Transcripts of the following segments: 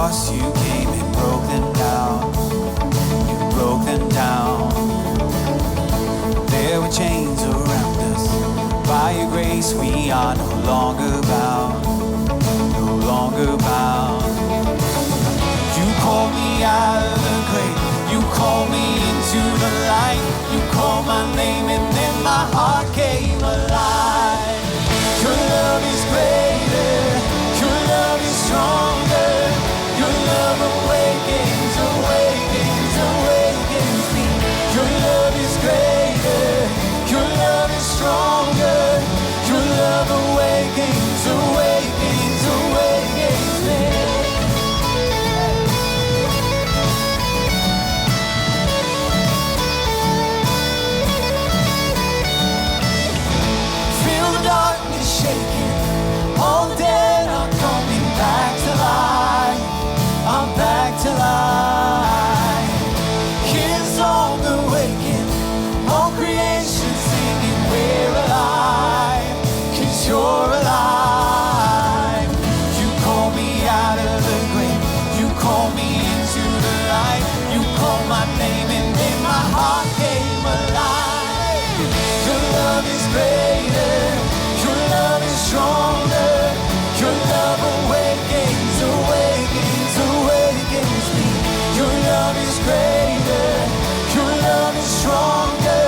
cross you came and broke them down. You broke them down. There were chains around us. By your grace we are no longer bound. No longer bound. You called me out of the grave. You called me into the light. You called my name and then my heart came alive. Your love is greater. Your love is stronger. Your love awakens, awakens, awakens me. Your love is greater. Your love is stronger. Your love awakens, awakens, awakens me. Feel the darkness shaking. All dead are coming back to life. I'm back to life. Hear the song awaken. All creation singing we're alive. 'Cause you're alive. You call me out of the grave. You call me into the light. You call my name and then my heart came alive. Your love is greater. Your love is stronger. Your love awakens, awakens, awakens me. Your love is greater. Your love is stronger.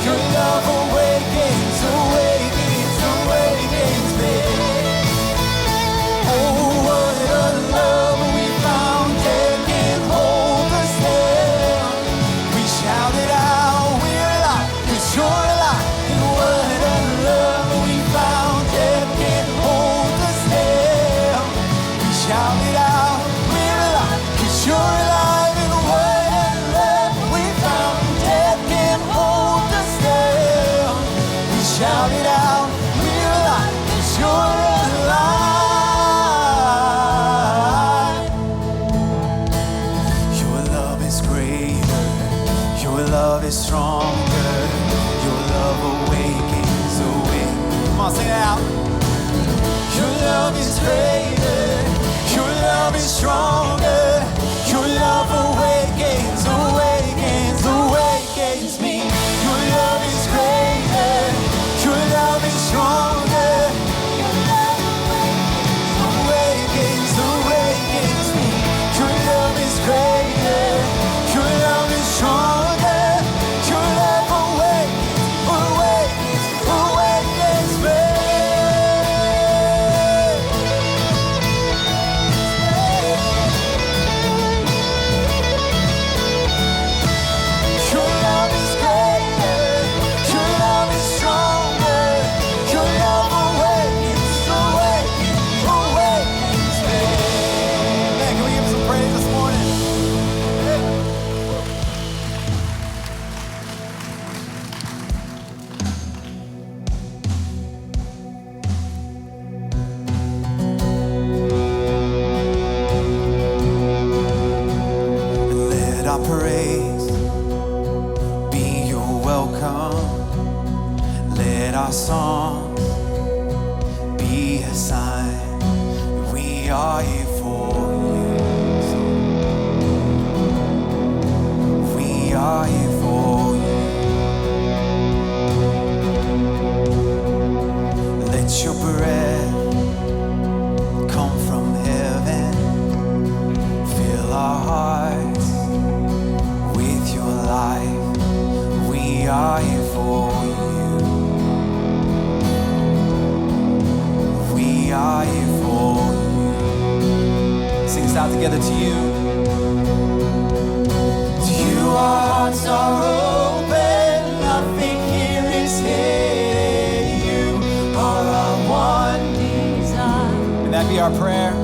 Your love awakens, awakens, awakens me. Oh, what a love we found. Death can't hold us down. We shout it out, we're alive, 'cause you're alive. And what a love we found. Death can't hold us down. We shout it out, we're alive, 'cause you're alive. And what a love we found. Death can't hold us down. We shout it out, we're alive, 'cause you're alive. Your love is greater. Your love is stronger. Your love awakens, awakens. Come on, sing it out. Your love is greater. Your love is stronger. Your love awakens, awakens, awakens me. Your love is greater. Your love is stronger. Your love awakens, awakens me. Your love is greater. Your love is stronger. Your love awakens, awakens, awakens me. Your love is greater. Your love is stronger. Your love awakens, awakens, awakens me. Man, can we give him some praise this morning? Let our praise be your welcome. Let our songs be a sign that we are here for you. We are here for you. Let your breath come from heaven. Fill our hearts with your life. We are here for you. We are here for you. Sing this out together to you. To you our hearts are open. Nothing here is hidden. You are our one desire. Can that be our prayer?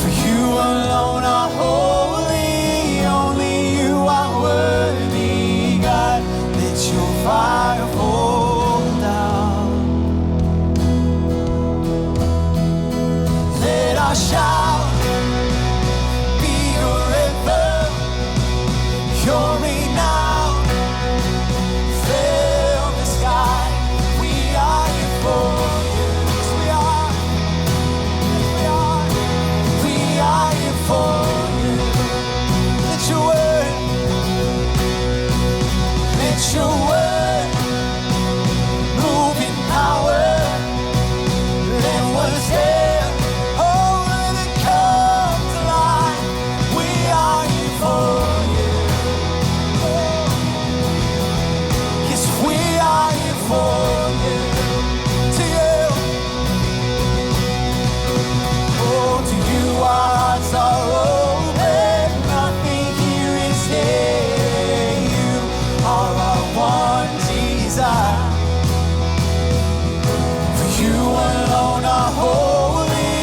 For you alone are holy. Only you are worthy, God. Let your fire fall down. Let our shout be your river. Your renown fill the sky. We are here for you. Yes, we are. Yes, we are. We are here for desire. For you alone are holy,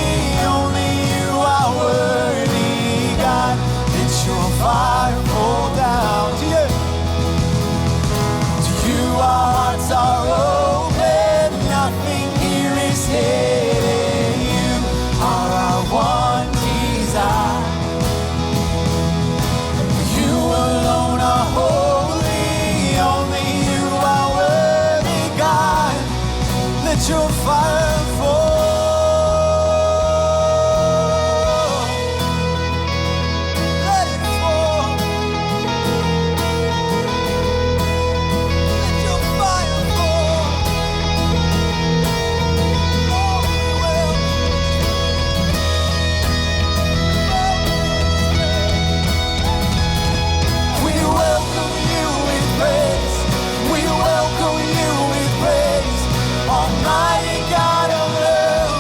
only you are worthy, God. Let your fire fall down. To you our hearts are open, nothing here is hidden. You are our one desire. You alone are holy, only you are worthy, God. Let your fire fall. Let it fall. Let your fire fall. Oh, we welcome you with praise. We welcome you with praise. Almighty God of love,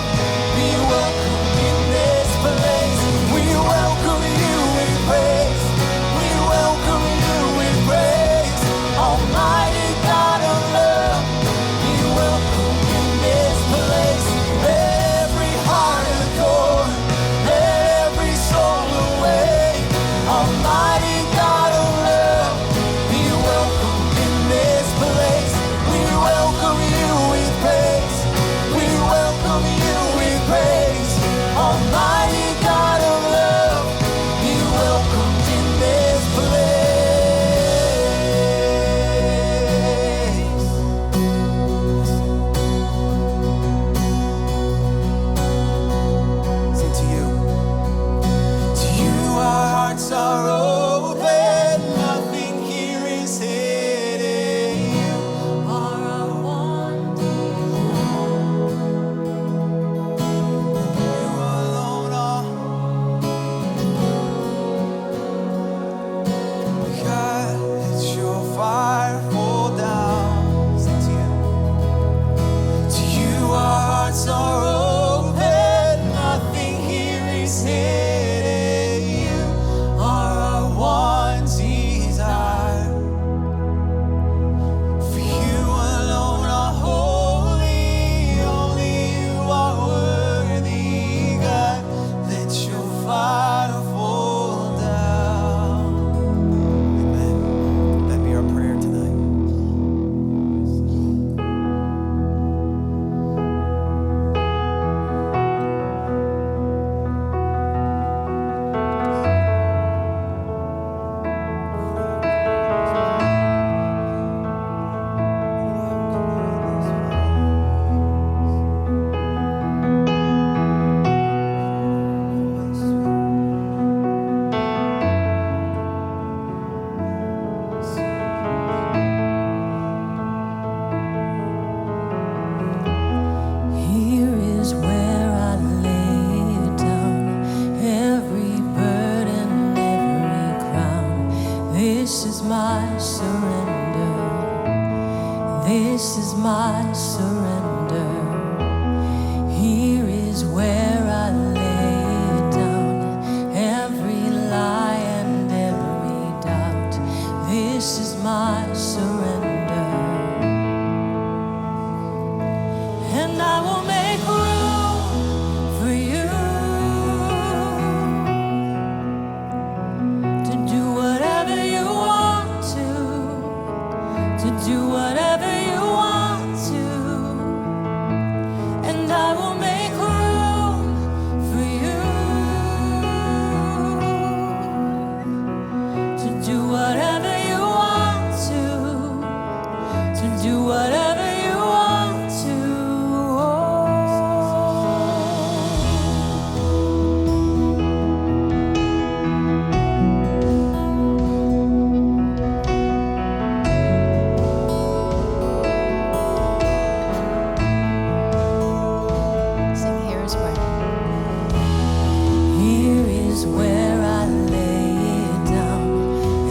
be welcome in this place. We welcome you with praise. We welcome you with praise. Almighty God of love, be welcome in this place. Let every heart adore, let every soul awake. Almighty God of love, be welcome in this place. We welcome you with praise. We welcome you with praise. Almighty God of love, be welcomed in this place. Say to you our hearts are open, nothing here is hidden. You are our one desire. You alone are God. Let your fire fall down. Say to you our hearts are open, nothing here is hidden. You are our one desire. For you alone are holy, only you are worthy, God. Let your fire fall down. Amen. That be our prayer tonight. Here is where I lay down every burden, every crown. This is my surrender. This is my surrender. Here is where I lay down every lie and every doubt. This is my surrender. And I will make room for you to do whatever you want to do whatever you want to. And I will make room for you to do whatever you want to do whatever you want to. Sing, here is where. Here is where I lay down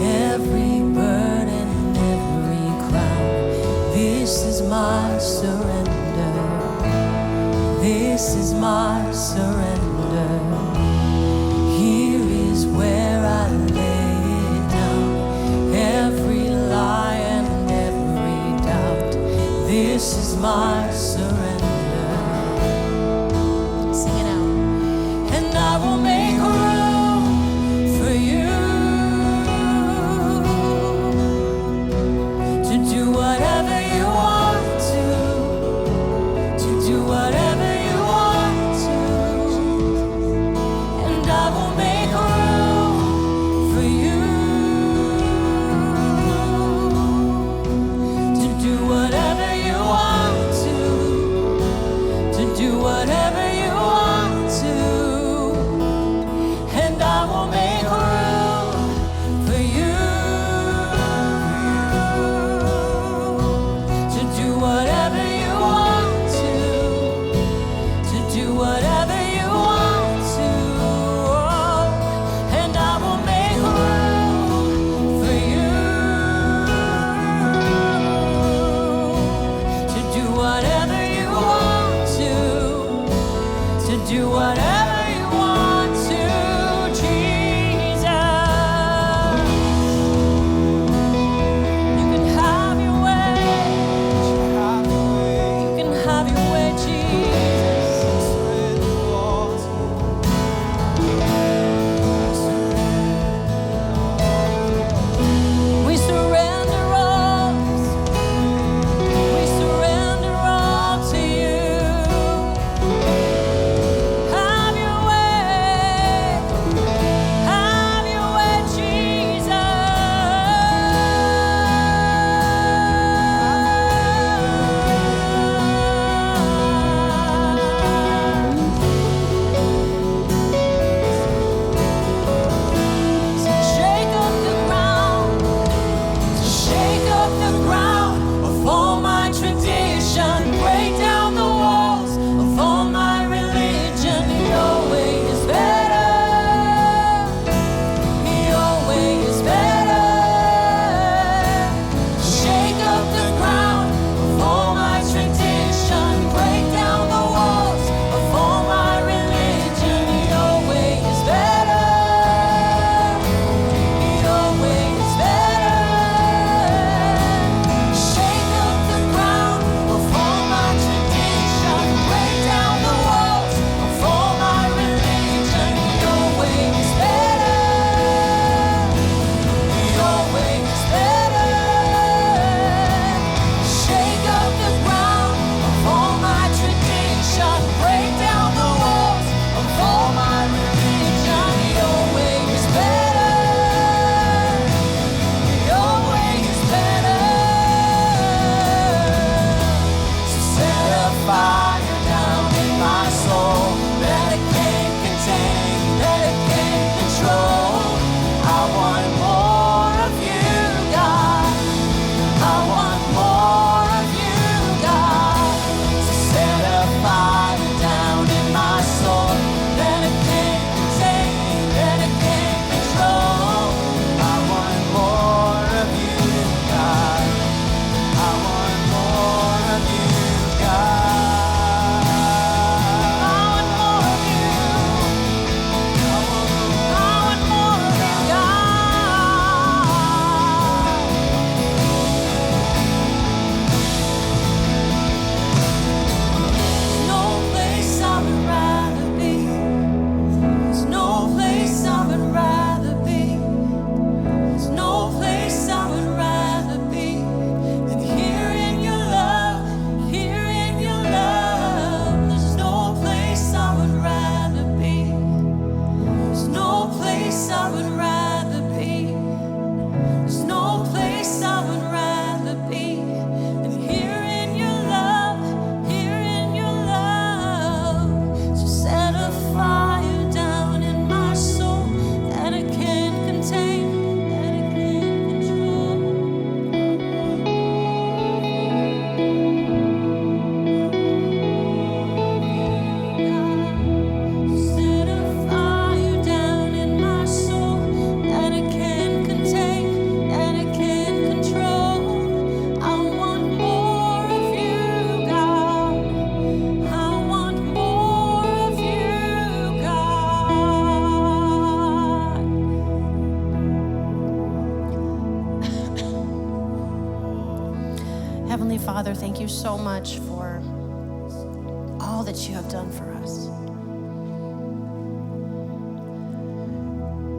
every burden, every crown. This is my surrender. This is my surrender. Here is where I lay down every lie and every doubt. This is my surrender. Sing it out. And I will make room for you to do whatever you want to do whatever you want to. And I will make room for you to do whatever you want to do whatever you want to. And I will make room for you to do whatever you want to do whatever you want to. And I will make room for you to do whatever you want to do whatever you want to, Jesus. You can have your way. You can have your way, Jesus. We surrender all. We surrender all to you. Have your way. Have your way, Jesus. Shake up the ground. Shake up the ground of all my tradition. Break down the walls of all my religion. Your way is better. Your way is better. Shake up the ground of all my tradition. Break down the walls of all my religion. Your way is better. Your way is better. Shake up the ground of all my Father, thank you so much for all that you have done for us.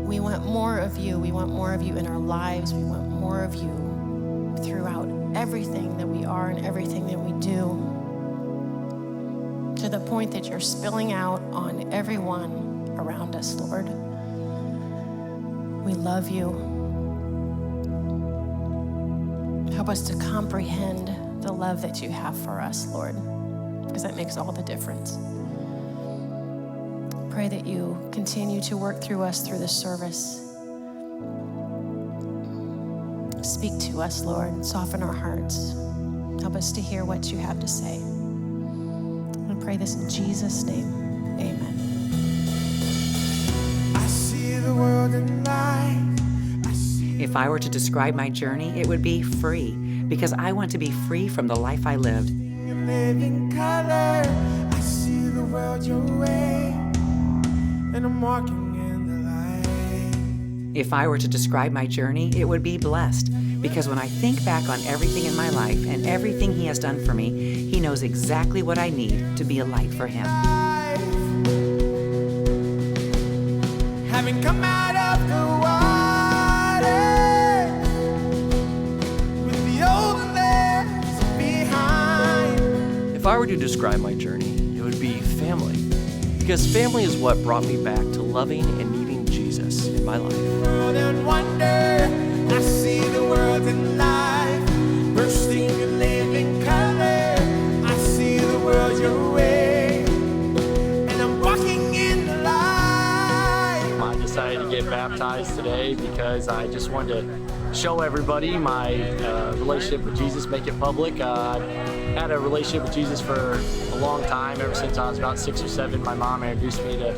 We want more of you. We want more of you in our lives. We want more of you throughout everything that we are and everything that we do, to the point that you're spilling out on everyone around us, Lord. We love you. Help us to comprehend the love that you have for us, Lord, because that makes all the difference. Pray that you continue to work through us through this service. Speak to us, Lord. Soften our hearts. Help us to hear what you have to say. I pray this in Jesus' name. Amen. I see the world in light. If I were to describe my journey, it would be free, because I want to be free from the life I lived. Living color. I see the world your way, and I'm walking in the light. If I were to describe my journey, it would be blessed, because when I think back on everything in my life and everything He has done for me, He knows exactly what I need to be a light for Him. Having come out of the water, with the old lands behind. If I were to describe my journey, it would be family. Because family is what brought me back to loving and needing Jesus in my life. World and wonder, I see the world in life, bursting in living color. I see the world your way, and I'm walking in the light. I decided to get baptized today because I just wanted to show everybody my relationship with Jesus, make it public. I've had a relationship with Jesus for a long time, ever since I was about 6 or 7. My mom introduced me to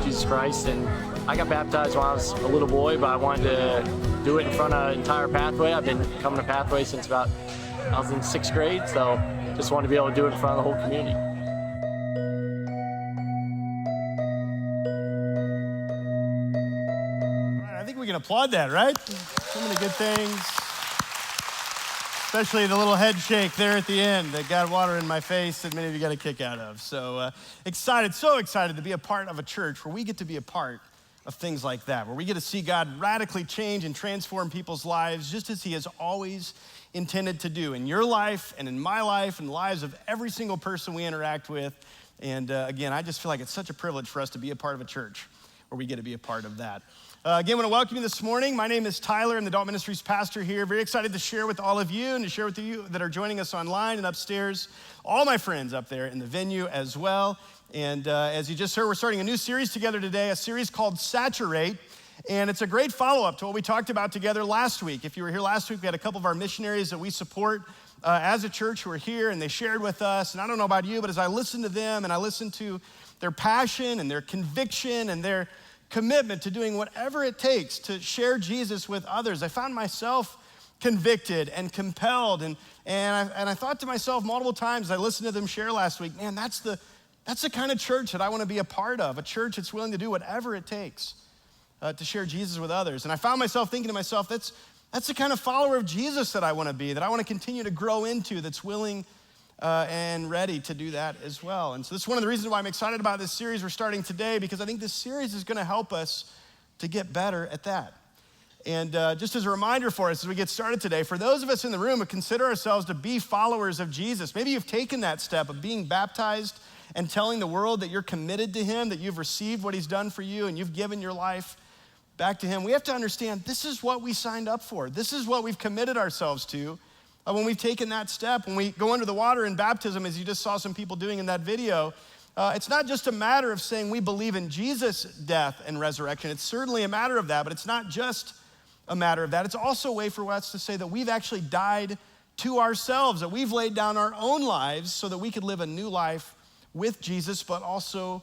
Jesus Christ, and I got baptized when I was a little boy, but I wanted to do it in front of an entire Pathway. I've been coming to Pathway since about I was in 6th grade, so just wanted to be able to do it in front of the whole community. I think we can applaud that, right? So many good things. Especially the little head shake there at the end that got water in my face that many of you got a kick out of. So excited, so excited to be a part of a church where we get to be a part of things like that, where we get to see God radically change and transform people's lives just as He has always intended to do in your life and in my life and the lives of every single person we interact with. And again, I just feel like it's such a privilege for us to be a part of a church where we get to be a part of that. Again, I want to welcome you this morning. My name is Tyler. I'm the Adult Ministries pastor here. Very excited to share with all of you and to share with you that are joining us online and upstairs, all my friends up there in the venue as well. And as you just heard, we're starting a new series together today, a series called Saturate. And it's a great follow-up to what we talked about together last week. If you were here last week, we had a couple of our missionaries that we support as a church who are here, and they shared with us. And I don't know about you, but as I listened to them and I listened to their passion and their conviction and their commitment to doing whatever it takes to share Jesus with others, I found myself convicted and compelled. And I thought to myself multiple times, I listened to them share last week, man, that's the kind of church that I want to be a part of, a church that's willing to do whatever it takes to share Jesus with others. And I found myself thinking to myself, that's the kind of follower of Jesus that I want to be, that I want to continue to grow into, that's willing and ready to do that as well. And so this is one of the reasons why I'm excited about this series we're starting today, because I think this series is going to help us to get better at that. And just as a reminder for us as we get started today, for those of us in the room who consider ourselves to be followers of Jesus, maybe you've taken that step of being baptized and telling the world that you're committed to Him, that you've received what He's done for you and you've given your life back to Him. We have to understand this is what we signed up for. This is what we've committed ourselves to when we've taken that step. When we go under the water in baptism, as you just saw some people doing in that video, it's not just a matter of saying we believe in Jesus' death and resurrection. It's certainly a matter of that, but it's not just a matter of that. It's also a way for us to say that we've actually died to ourselves, that we've laid down our own lives so that we could live a new life with Jesus, but also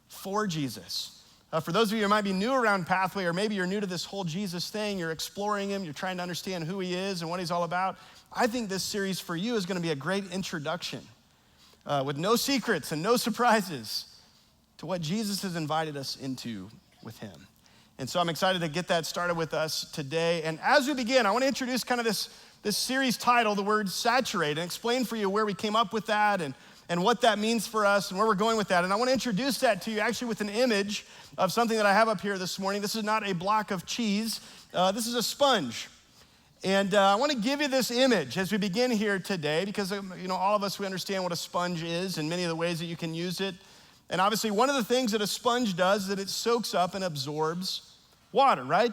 for Jesus. For those of you who might be new around Pathway, or maybe you're new to this whole Jesus thing, you're exploring Him, you're trying to understand who He is and what He's all about, I think this series for you is going to be a great introduction with no secrets and no surprises to what Jesus has invited us into with Him. And so I'm excited to get that started with us today. And as we begin, I want to introduce kind of this this series title, the word saturate, and explain for you where we came up with that and what that means for us and where we're going with that. And I want to introduce that to you actually with an image of something that I have up here this morning. This is not a block of cheese. This is a sponge. And I want to give you this image as we begin here today because, all of us, we understand what a sponge is and many of the ways that you can use it. And obviously, one of the things that a sponge does is that it soaks up and absorbs water, right?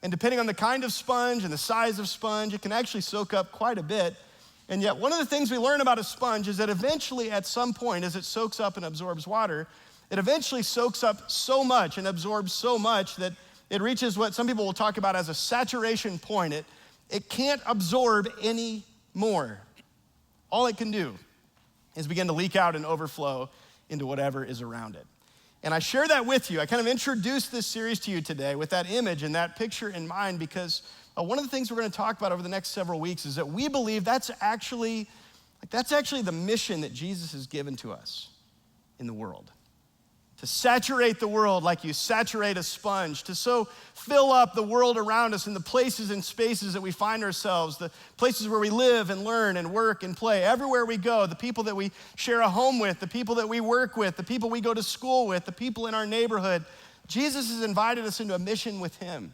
And depending on the kind of sponge and the size of sponge, it can actually soak up quite a bit. And yet, one of the things we learn about a sponge is that eventually, at some point, as it soaks up and absorbs water, it eventually soaks up so much and absorbs so much that it reaches what some people will talk about as a saturation point. It can't absorb any more. All it can do is begin to leak out and overflow into whatever is around it. And I share that with you. I kind of introduced this series to you today with that image and that picture in mind because one of the things we're going to talk about over the next several weeks is that we believe that's actually the mission that Jesus has given to us in the world. To saturate the world like you saturate a sponge, to so fill up the world around us in the places and spaces that we find ourselves, the places where we live and learn and work and play, everywhere we go, the people that we share a home with, the people that we work with, the people we go to school with, the people in our neighborhood. Jesus has invited us into a mission with him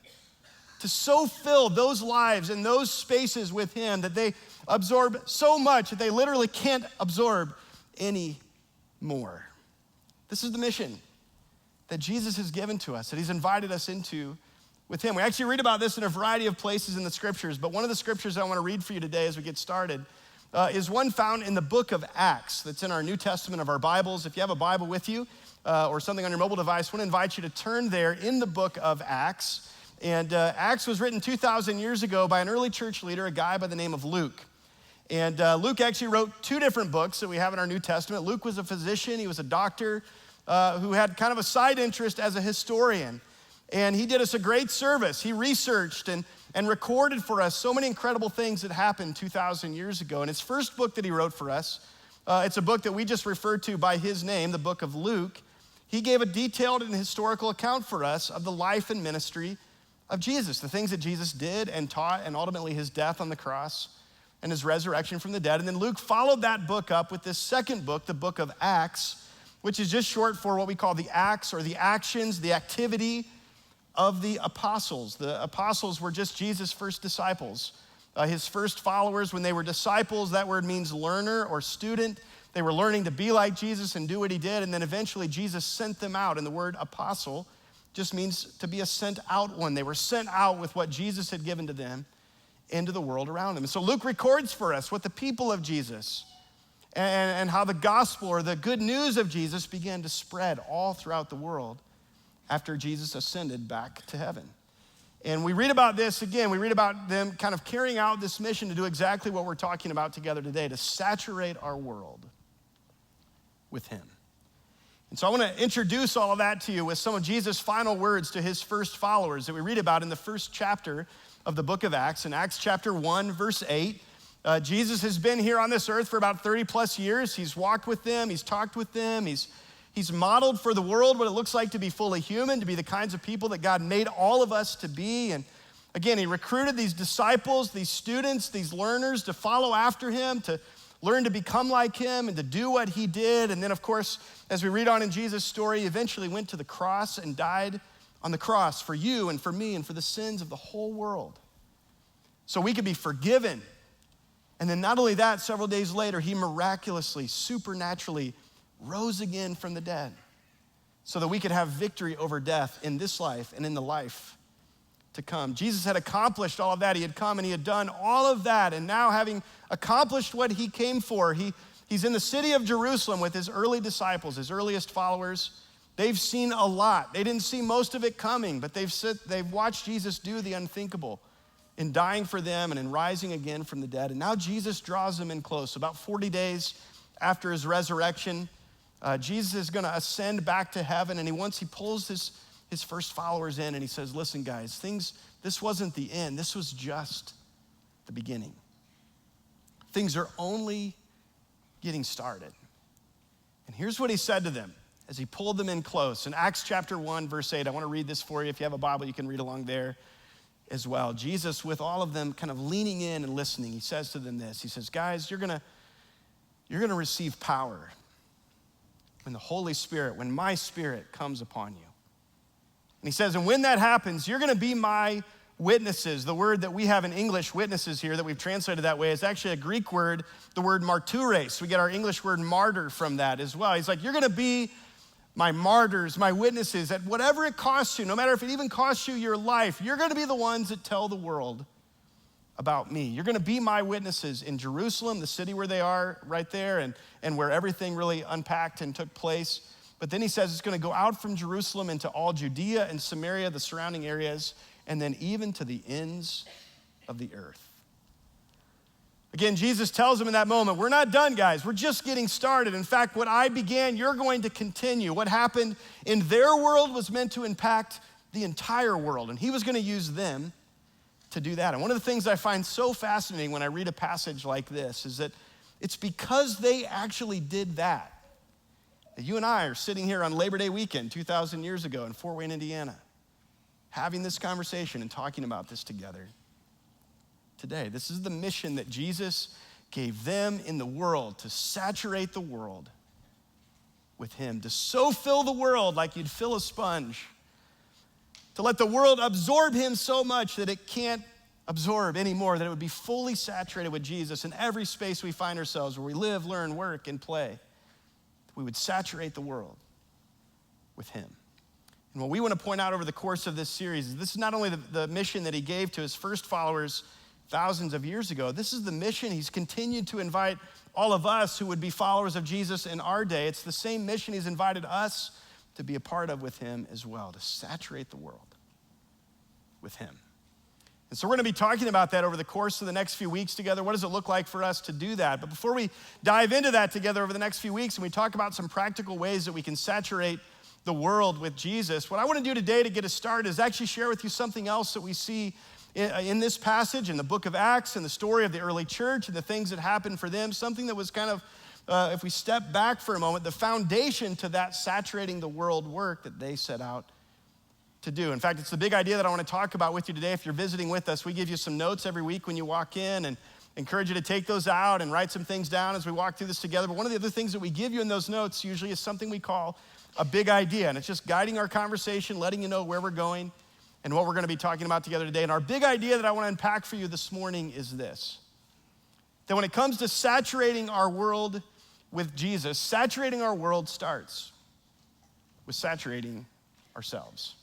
to so fill those lives and those spaces with him that they absorb so much that they literally can't absorb any more. This is the mission that Jesus has given to us, that he's invited us into with him. We actually read about this in a variety of places in the scriptures, but one of the scriptures I want to read for you today as we get started is one found in the book of Acts that's in our New Testament of our Bibles. If you have a Bible with you or something on your mobile device, I want to invite you to turn there in the book of Acts. And Acts was written 2,000 years ago by an early church leader, a guy by the name of Luke. And Luke actually wrote two different books that we have in our New Testament. Luke was a physician, he was a doctor, who had kind of a side interest as a historian. And he did us a great service. He researched and recorded for us so many incredible things that happened 2,000 years ago. And his first book that he wrote for us, it's a book that we just referred to by his name, the book of Luke. He gave a detailed and historical account for us of the life and ministry of Jesus, the things that Jesus did and taught, and ultimately his death on the cross and his resurrection from the dead. And then Luke followed that book up with this second book, the book of Acts, which is just short for what we call the acts or the actions, the activity of the apostles. The apostles were just Jesus' first disciples. His first followers, when they were disciples, that word means learner or student. They were learning to be like Jesus and do what he did, and then eventually Jesus sent them out. And the word apostle just means to be a sent out one. They were sent out with what Jesus had given to them into the world around them. And so Luke records for us what the people of Jesus and how the gospel or the good news of Jesus began to spread all throughout the world after Jesus ascended back to heaven. And we read about this again, we read about them kind of carrying out this mission to do exactly what we're talking about together today, to saturate our world with him. And so I want to introduce all of that to you with some of Jesus' final words to his first followers that we read about in the first chapter of the book of Acts. In Acts chapter 1, verse 8, Jesus has been here on this earth for about 30 plus years. He's walked with them, he's talked with them, he's modeled for the world what it looks like to be fully human, to be the kinds of people that God made all of us to be. And again, he recruited these disciples, these students, these learners to follow after him, to learn to become like him and to do what he did. And then of course, as we read on in Jesus' story, he eventually went to the cross and died on the cross for you and for me and for the sins of the whole world, so we could be forgiven. And then not only that, several days later, he miraculously, supernaturally rose again from the dead so that we could have victory over death in this life and in the life to come. Jesus had accomplished all of that. He had come and he had done all of that. And now, having accomplished what he came for, he's in the city of Jerusalem with his early disciples, his earliest followers. They've seen a lot. They didn't see most of it coming, but they've watched Jesus do the unthinkable in dying for them and in rising again from the dead. And now Jesus draws them in close. About 40 days after his resurrection, Jesus is going to ascend back to heaven, and he pulls his first followers in and he says, listen guys, this wasn't the end. This was just the beginning. Things are only getting started. And here's what he said to them as he pulled them in close. In Acts chapter 1, verse 8, I want to read this for you. If you have a Bible, you can read along there. as well. Jesus, with all of them kind of leaning in and listening, he says to them this. He says, guys, you're gonna receive power when the Holy Spirit, when my Spirit comes upon you. And he says, and when that happens, you're gonna be my witnesses. The word that we have in English, witnesses here, that we've translated that way, is actually a Greek word, the word martures. We get our English word martyr from that as well. He's like, you're gonna be my martyrs, my witnesses, at whatever it costs you, no matter if it even costs you your life, you're gonna be the ones that tell the world about me. You're gonna be my witnesses in Jerusalem, the city where they are right there, and where everything really unpacked and took place. But then he says it's gonna go out from Jerusalem into all Judea and Samaria, the surrounding areas, and then even to the ends of the earth. Again, Jesus tells them in that moment, we're not done, guys. We're just getting started. In fact, what I began, you're going to continue. What happened in their world was meant to impact the entire world, and he was going to use them to do that. And one of the things I find so fascinating when I read a passage like this is that it's because they actually did that you and I are sitting here on Labor Day weekend 2,000 years ago in Fort Wayne, Indiana, having this conversation and talking about this together today. This is the mission that Jesus gave them in the world, to saturate the world with him, to so fill the world like you'd fill a sponge, to let the world absorb him so much that it can't absorb anymore, that it would be fully saturated with Jesus in every space we find ourselves, where we live, learn, work, and play. We would saturate the world with him. And what we want to point out over the course of this series is this is not only the mission that he gave to his first followers thousands of years ago, this is the mission he's continued to invite all of us who would be followers of Jesus in our day. It's the same mission he's invited us to be a part of with him as well, to saturate the world with him. And so we're going to be talking about that over the course of the next few weeks together. What does it look like for us to do that? But before we dive into that together over the next few weeks and we talk about some practical ways that we can saturate the world with Jesus, what I want to do today to get us started is actually share with you something else that we see in this passage, in the book of Acts, and the story of the early church and the things that happened for them, something that was kind of, if we step back for a moment, the foundation to that saturating the world work that they set out to do. In fact, it's the big idea that I want to talk about with you today. If you're visiting with us, we give you some notes every week when you walk in, and encourage you to take those out and write some things down as we walk through this together. But one of the other things that we give you in those notes usually is something we call a big idea, and it's just guiding our conversation, letting you know where we're going and what we're going to be talking about together today. And our big idea that I want to unpack for you this morning is this: that when it comes to saturating our world with Jesus, saturating our world starts with saturating ourselves.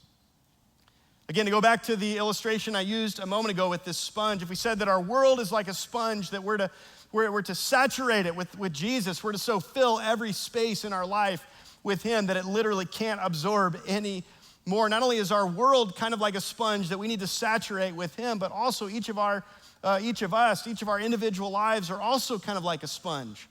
Again, to go back to the illustration I used a moment ago with this sponge, if we said that our world is like a sponge, that we're to saturate it with Jesus, we're to so fill every space in our life with him that it literally can't absorb any more. Not only is our world kind of like a sponge that we need to saturate with him, but also each of our individual lives are also kind of like a sponge.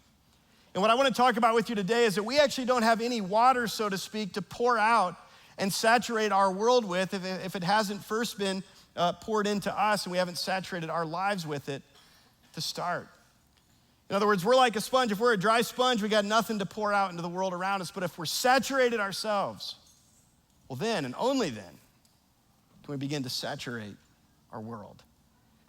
And what I want to talk about with you today is that we actually don't have any water, so to speak, to pour out and saturate our world with if it hasn't first been poured into us and we haven't saturated our lives with it to start. In other words, we're like a sponge. If we're a dry sponge, we got nothing to pour out into the world around us. But if we're saturated ourselves, well then, and only then, can we begin to saturate our world.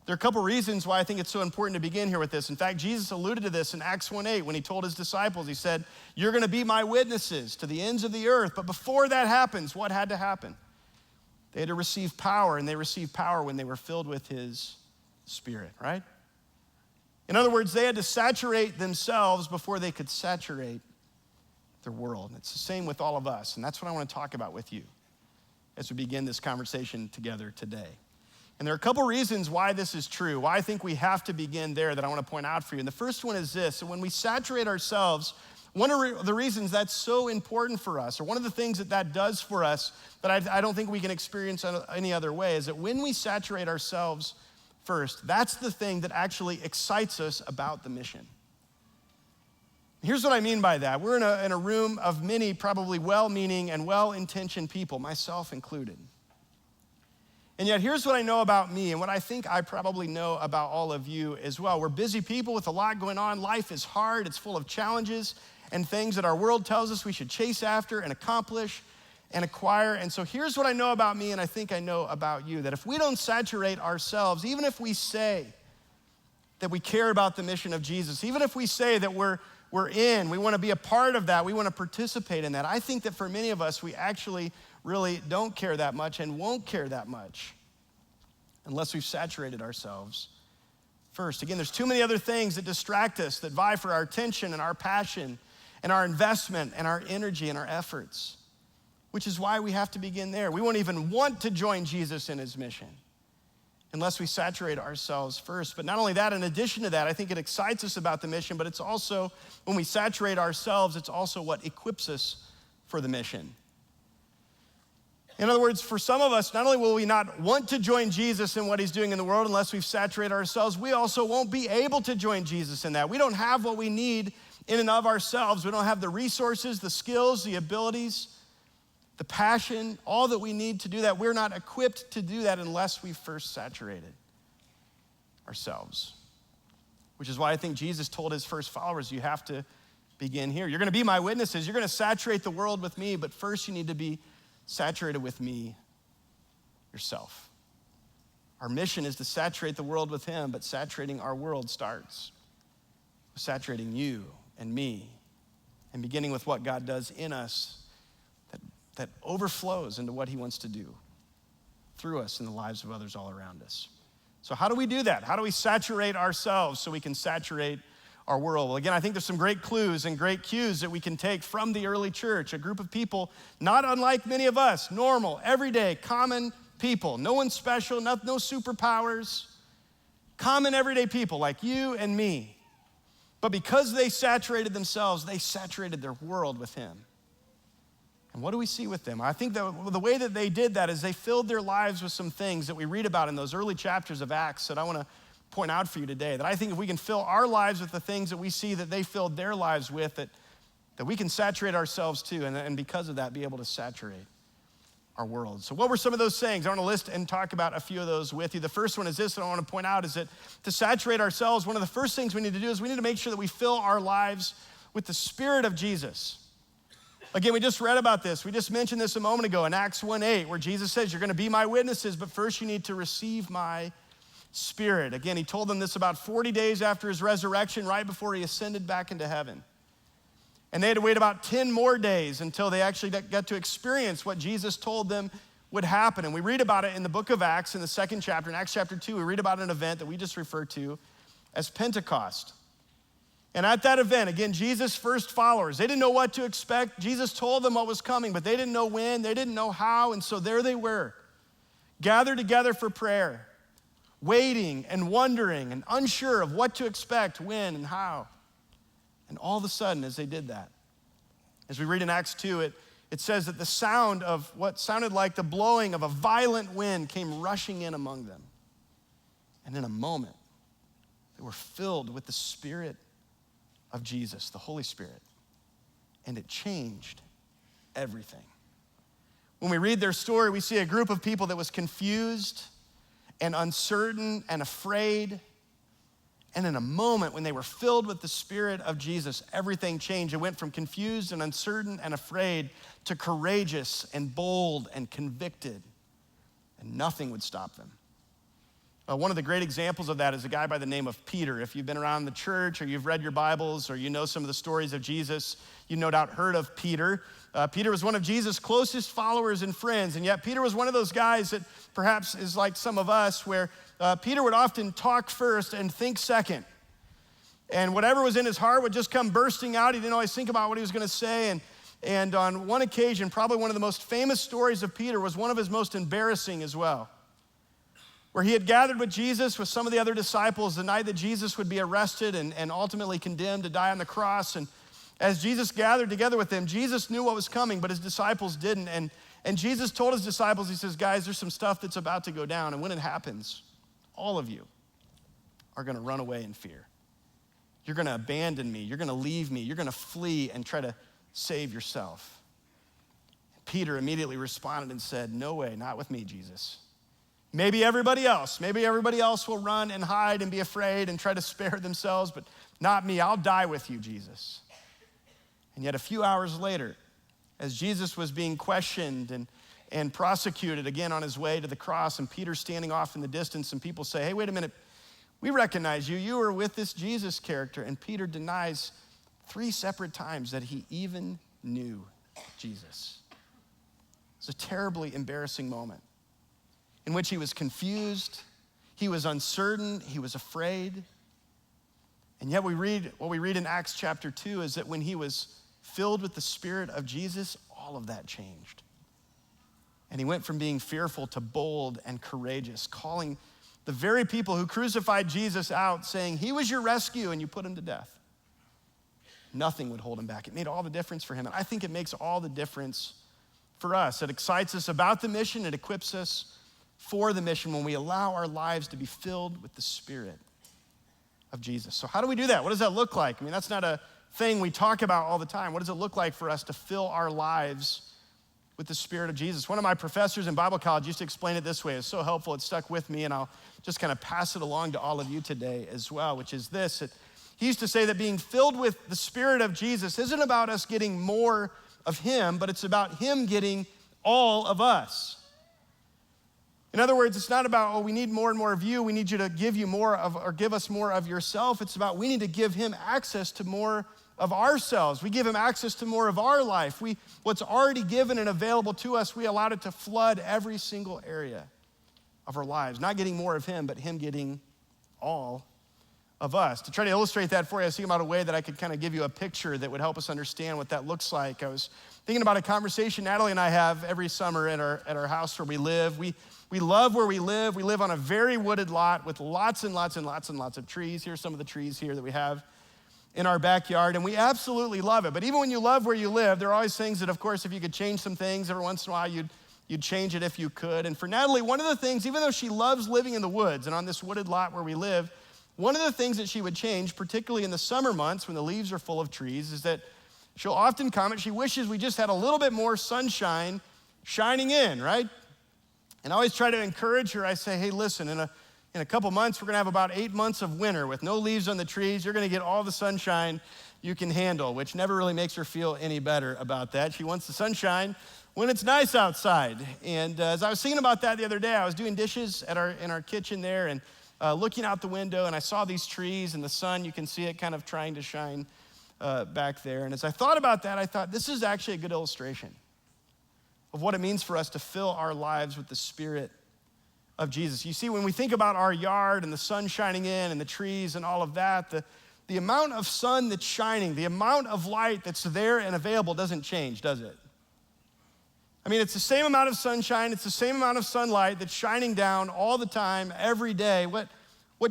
There are a couple reasons why I think it's so important to begin here with this. In fact, Jesus alluded to this in Acts 1:8 when he told his disciples, he said, you're gonna be my witnesses to the ends of the earth. But before that happens, what had to happen? They had to receive power, and they received power when they were filled with his Spirit, right? In other words, they had to saturate themselves before they could saturate their world. And it's the same with all of us, and that's what I want to talk about with you as we begin this conversation together today. And there are a couple reasons why this is true, why I think we have to begin there, that I want to point out for you. And the first one is this: that when we saturate ourselves, one of the reasons that's so important for us, or one of the things that does for us that I don't think we can experience any other way, is that when we saturate ourselves first, that's the thing that actually excites us about the mission. Here's what I mean by that. We're in a room of many probably well-meaning and well-intentioned people, myself included. And yet here's what I know about me, and what I think I probably know about all of you as well. We're busy people with a lot going on. Life is hard. It's full of challenges and things that our world tells us we should chase after and accomplish. and acquire. And so here's what I know about me, and I think I know about you, that if we don't saturate ourselves, even if we say that we care about the mission of Jesus, even if we say that we want to be a part of that, we want to participate in that, I think that for many of us, we actually really don't care that much and won't care that much unless we've saturated ourselves first. Again, there's too many other things that distract us, that vie for our attention and our passion and our investment and our energy and our efforts, which is why we have to begin there. We won't even want to join Jesus in his mission unless we saturate ourselves first. But not only that, in addition to that, I think it excites us about the mission, but it's also, when we saturate ourselves, it's also what equips us for the mission. In other words, for some of us, not only will we not want to join Jesus in what he's doing in the world unless we've saturated ourselves, we also won't be able to join Jesus in that. We don't have what we need in and of ourselves. We don't have the resources, the skills, the abilities, the passion, all that we need to do that. We're not equipped to do that unless we first saturated ourselves. Which is why I think Jesus told his first followers, you have to begin here. You're gonna be my witnesses. You're gonna saturate the world with me, but first you need to be saturated with me yourself. Our mission is to saturate the world with him, but saturating our world starts with saturating you and me, and beginning with what God does in us that overflows into what he wants to do through us in the lives of others all around us. So how do we do that? How do we saturate ourselves so we can saturate our world? Well, again, I think there's some great clues and great cues that we can take from the early church, a group of people not unlike many of us, normal, everyday, common people, no one special, no superpowers, common everyday people like you and me. But because they saturated themselves, they saturated their world with him. And what do we see with them? I think that the way that they did that is they filled their lives with some things that we read about in those early chapters of Acts that I want to point out for you today. That I think if we can fill our lives with the things that we see that they filled their lives with, that we can saturate ourselves too, and because of that, be able to saturate our world. So what were some of those things? I want to list and talk about a few of those with you. The first one is this that I want to point out, is that to saturate ourselves, one of the first things we need to do is we need to make sure that we fill our lives with the Spirit of Jesus. Again, we just read about this. We just mentioned this a moment ago in Acts 1:8, where Jesus says, you're gonna be my witnesses, but first you need to receive my Spirit. Again, he told them this about 40 days after his resurrection, right before he ascended back into heaven. And they had to wait about 10 more days until they actually got to experience what Jesus told them would happen. And we read about it in the book of Acts in the second chapter. In Acts chapter 2, we read about an event that we just refer to as Pentecost. And at that event, again, Jesus' first followers, they didn't know what to expect. Jesus told them what was coming, but they didn't know when, they didn't know how, and so there they were, gathered together for prayer, waiting and wondering and unsure of what to expect, when and how. And all of a sudden, as they did that, as we read in Acts 2, it says that the sound of what sounded like the blowing of a violent wind came rushing in among them. And in a moment, they were filled with the Spirit of Jesus, the Holy Spirit, and it changed everything. When we read their story, we see a group of people that was confused and uncertain and afraid. And in a moment when they were filled with the Spirit of Jesus, everything changed. It went from confused and uncertain and afraid to courageous and bold and convicted, and nothing would stop them. One of the great examples of that is a guy by the name of Peter. If you've been around the church or you've read your Bibles or you know some of the stories of Jesus, you've no doubt heard of Peter. Peter was one of Jesus' closest followers and friends, and yet Peter was one of those guys that perhaps is like some of us, where Peter would often talk first and think second. And whatever was in his heart would just come bursting out. He didn't always think about what he was going to say. And on one occasion, probably one of the most famous stories of Peter was one of his most embarrassing as well, where he had gathered with Jesus with some of the other disciples the night that Jesus would be arrested and ultimately condemned to die on the cross. And as Jesus gathered together with them, Jesus knew what was coming, but his disciples didn't. And Jesus told his disciples, he says, guys, there's some stuff that's about to go down. And when it happens, all of you are gonna run away in fear. You're gonna abandon me. You're gonna leave me. You're gonna flee and try to save yourself. Peter immediately responded and said, no way, not with me, Jesus. Maybe everybody else will run and hide and be afraid and try to spare themselves, but not me. I'll die with you, Jesus. And yet a few hours later, as Jesus was being questioned and prosecuted again on his way to the cross, and Peter standing off in the distance, and people say, hey, wait a minute, we recognize you. You were with this Jesus character. And Peter denies 3 separate times that he even knew Jesus. It's a terribly embarrassing moment in which he was confused, he was uncertain, he was afraid. And yet what we read in Acts chapter 2 is that when he was filled with the Spirit of Jesus, all of that changed. And he went from being fearful to bold and courageous, calling the very people who crucified Jesus out, saying, he was your rescue and you put him to death. Nothing would hold him back. It made all the difference for him. And I think it makes all the difference for us. It excites us about the mission. It equips us for the mission when we allow our lives to be filled with the Spirit of Jesus. So how do we do that? What does that look like? I mean, that's not a thing we talk about all the time. What does it look like for us to fill our lives with the Spirit of Jesus? One of my professors in Bible college used to explain it this way. It's so helpful. It stuck with me, and I'll just kind of pass it along to all of you today as well, which is this. He used to say that being filled with the Spirit of Jesus isn't about us getting more of him, but it's about him getting all of us. In other words, it's not about, oh, we need more and more of you. We need you to give you more of, or give us more of yourself. It's about we need to give him access to more of ourselves. We give him access to more of our life. What's already given and available to us, we allowed it to flood every single area of our lives. Not getting more of him, but him getting all of us. To try to illustrate that for you, I was thinking about a way that I could kind of give you a picture that would help us understand what that looks like. I was thinking about a conversation Natalie and I have every summer at our house where we live. We love where we live. We live on a very wooded lot with lots and lots and lots and lots of trees. Here's some of the trees here that we have in our backyard, and we absolutely love it. But even when you love where you live, there are always things that, of course, if you could change some things every once in a while, you'd change it if you could. And for Natalie, one of the things, even though she loves living in the woods and on this wooded lot where we live, one of the things that she would change, particularly in the summer months when the leaves are full of trees, is that she'll often comment, she wishes we just had a little bit more sunshine shining in, right? And I always try to encourage her. I say, hey, listen, in a couple months, we're gonna have about 8 months of winter with no leaves on the trees. You're gonna get all the sunshine you can handle, which never really makes her feel any better about that. She wants the sunshine when it's nice outside. And as I was thinking about that the other day, I was doing dishes in our kitchen there and looking out the window, and I saw these trees and the sun, you can see it kind of trying to shine back there. And as I thought about that, I thought this is actually a good illustration of what it means for us to fill our lives with the Spirit of Jesus. You see, when we think about our yard and the sun shining in and the trees and all of that, the amount of sun that's shining, the amount of light that's there and available doesn't change, does it? I mean, it's the same amount of sunshine, it's the same amount of sunlight that's shining down all the time, every day. What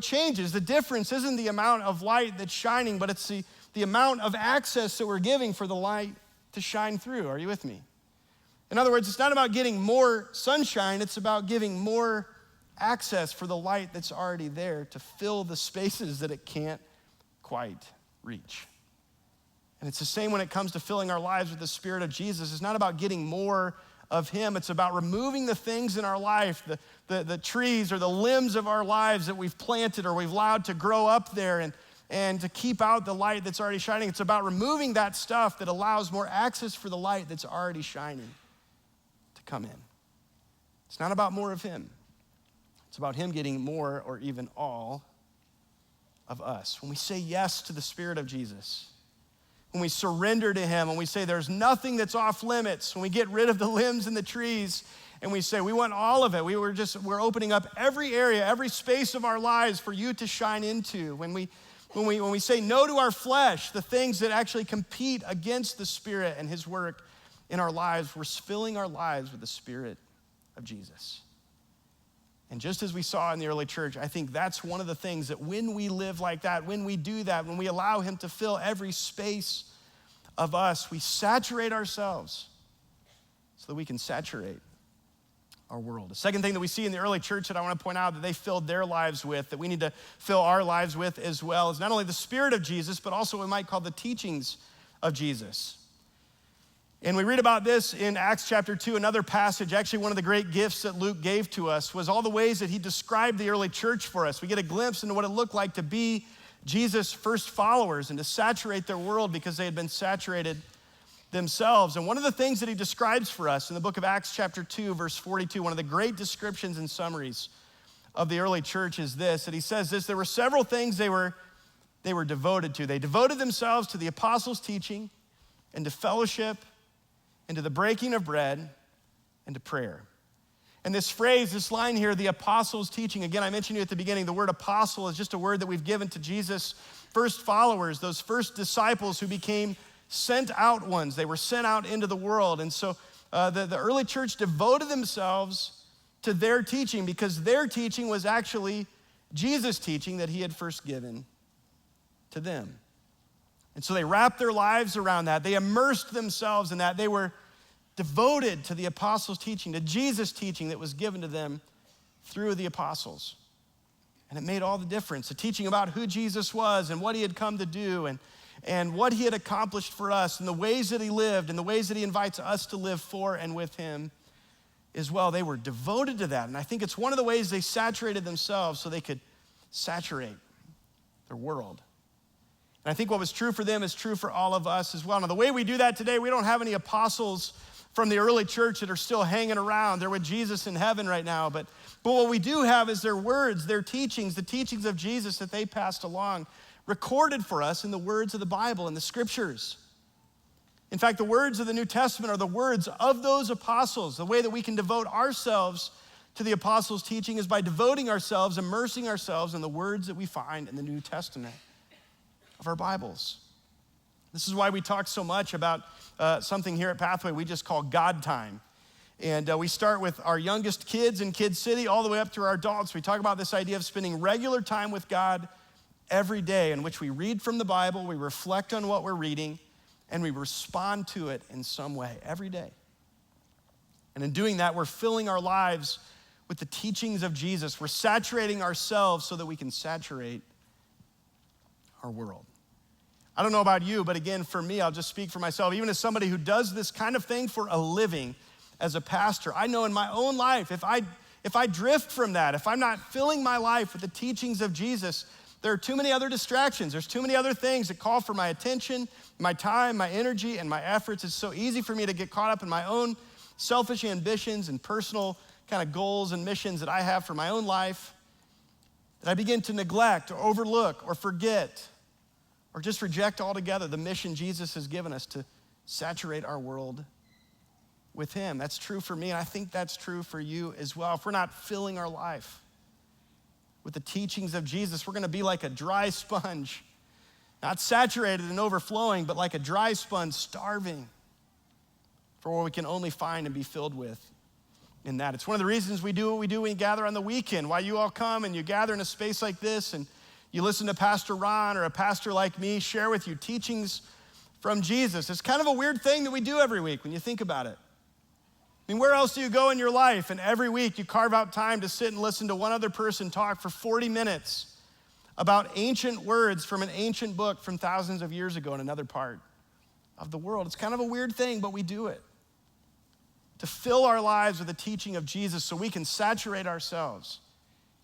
changes, the difference isn't the amount of light that's shining, but it's the amount of access that we're giving for the light to shine through. Are you with me? In other words, it's not about getting more sunshine, it's about giving more access for the light that's already there to fill the spaces that it can't quite reach. And it's the same when it comes to filling our lives with the Spirit of Jesus. It's not about getting more of him. It's about removing the things in our life, the trees or the limbs of our lives that we've planted or we've allowed to grow up there and to keep out the light that's already shining. It's about removing that stuff that allows more access for the light that's already shining to come in. It's not about more of him. It's about him getting more or even all of us. When we say yes to the Spirit of Jesus, when we surrender to him, when we say there's nothing that's off limits, when we get rid of the limbs and the trees, and we say we want all of it, we're opening up every area, every space of our lives for you to shine into. When we say no to our flesh, the things that actually compete against the Spirit and his work in our lives, we're filling our lives with the Spirit of Jesus. And just as we saw in the early church, I think that's one of the things that when we live like that, when we do that, when we allow him to fill every space of us, we saturate ourselves so that we can saturate our world. The second thing that we see in the early church that I want to point out that they filled their lives with, that we need to fill our lives with as well, is not only the Spirit of Jesus, but also what we might call the teachings of Jesus. And we read about this in Acts chapter 2, another passage. Actually, one of the great gifts that Luke gave to us was all the ways that he described the early church for us. We get a glimpse into what it looked like to be Jesus' first followers and to saturate their world because they had been saturated themselves. And one of the things that he describes for us in the book of Acts chapter 2, verse 42, one of the great descriptions and summaries of the early church is this, that he says this: there were several things they were devoted to. They devoted themselves to the apostles' teaching and to fellowship and to the breaking of bread and to prayer. And this phrase, this line here, the apostles' teaching, again, I mentioned to you at the beginning, the word apostle is just a word that we've given to Jesus' first followers, those first disciples who became sent out ones. They were sent out into the world. And so the early church devoted themselves to their teaching because their teaching was actually Jesus' teaching that he had first given to them. And so they wrapped their lives around that. They immersed themselves in that. They were devoted to the apostles' teaching, to Jesus' teaching that was given to them through the apostles. And it made all the difference. The teaching about who Jesus was and what he had come to do and what he had accomplished for us and the ways that he lived and the ways that he invites us to live for and with him as well. They were devoted to that. And I think it's one of the ways they saturated themselves so they could saturate their world. And I think what was true for them is true for all of us as well. Now, the way we do that today, we don't have any apostles from the early church that are still hanging around. They're with Jesus in heaven right now. But what we do have is their words, their teachings, the teachings of Jesus that they passed along, recorded for us in the words of the Bible and the scriptures. In fact, the words of the New Testament are the words of those apostles. The way that we can devote ourselves to the apostles' teaching is by devoting ourselves, immersing ourselves in the words that we find in the New Testament of our Bibles. This is why we talk so much about something here at Pathway we just call God time. And we start with our youngest kids in Kid City all the way up to our adults. We talk about this idea of spending regular time with God every day in which we read from the Bible, we reflect on what we're reading, and we respond to it in some way every day. And in doing that, we're filling our lives with the teachings of Jesus. We're saturating ourselves so that we can saturate our world. I don't know about you, but again, for me, I'll just speak for myself. Even as somebody who does this kind of thing for a living as a pastor, I know in my own life, if I drift from that, if I'm not filling my life with the teachings of Jesus, there are too many other distractions. There's too many other things that call for my attention, my time, my energy, and my efforts. It's so easy for me to get caught up in my own selfish ambitions and personal kind of goals and missions that I have for my own life, that I begin to neglect or overlook or forget or just reject altogether the mission Jesus has given us to saturate our world with him. That's true for me, and I think that's true for you as well. If we're not filling our life with the teachings of Jesus, we're gonna be like a dry sponge, not saturated and overflowing, but like a dry sponge starving for what we can only find and be filled with in that. It's one of the reasons we do what we do when we gather on the weekend, why you all come and you gather in a space like this and you listen to Pastor Ron or a pastor like me share with you teachings from Jesus. It's kind of a weird thing that we do every week when you think about it. I mean, where else do you go in your life and every week you carve out time to sit and listen to one other person talk for 40 minutes about ancient words from an ancient book from thousands of years ago in another part of the world? It's kind of a weird thing, but we do it to fill our lives with the teaching of Jesus so we can saturate ourselves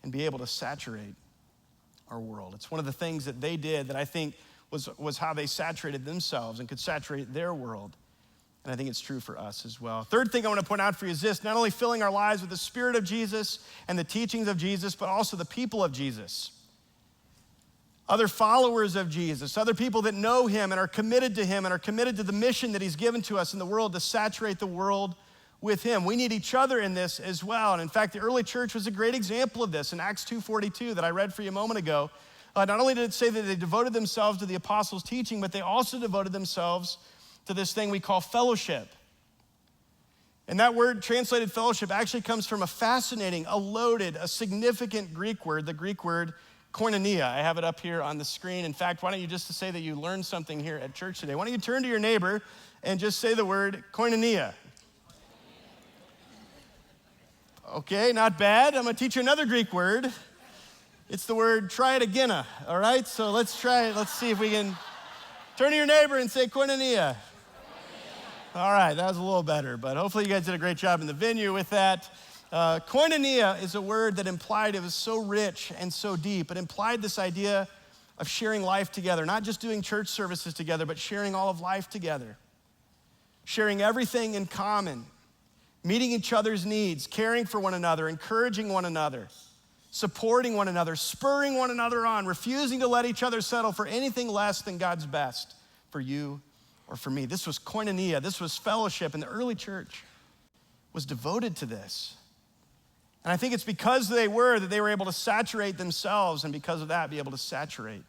and be able to saturate our world. It's one of the things that they did that I think was how they saturated themselves and could saturate their world. And I think it's true for us as well. Third thing I want to point out for you is this: not only filling our lives with the Spirit of Jesus and the teachings of Jesus, but also the people of Jesus. Other followers of Jesus, other people that know him and are committed to him and are committed to the mission that he's given to us in the world to saturate the world with him. We need each other in this as well. And in fact, the early church was a great example of this in Acts 2:42 that I read for you a moment ago. Not only did it say that they devoted themselves to the apostles' teaching, but they also devoted themselves to this thing we call fellowship. And that word translated fellowship actually comes from a fascinating, a loaded, a significant Greek word, the Greek word koinonia. I have it up here on the screen. In fact, why don't you just to say that you learned something here at church today, why don't you turn to your neighbor and just say the word koinonia. Okay, not bad. I'm gonna teach you another Greek word. It's the word try it again, all right? So let's try it. Let's see if we can turn to your neighbor and say koinonia. All right, that was a little better, but hopefully you guys did a great job in the venue with that. Koinonia is a word that implied, it was so rich and so deep. It implied this idea of sharing life together, not just doing church services together, but sharing all of life together. sharing everything in common, meeting each other's needs, caring for one another, encouraging one another, supporting one another, spurring one another on, refusing to let each other settle for anything less than God's best for you or for me. This was koinonia, this was fellowship, and the early church was devoted to this. And I think it's because they were able to saturate themselves, and because of that, be able to saturate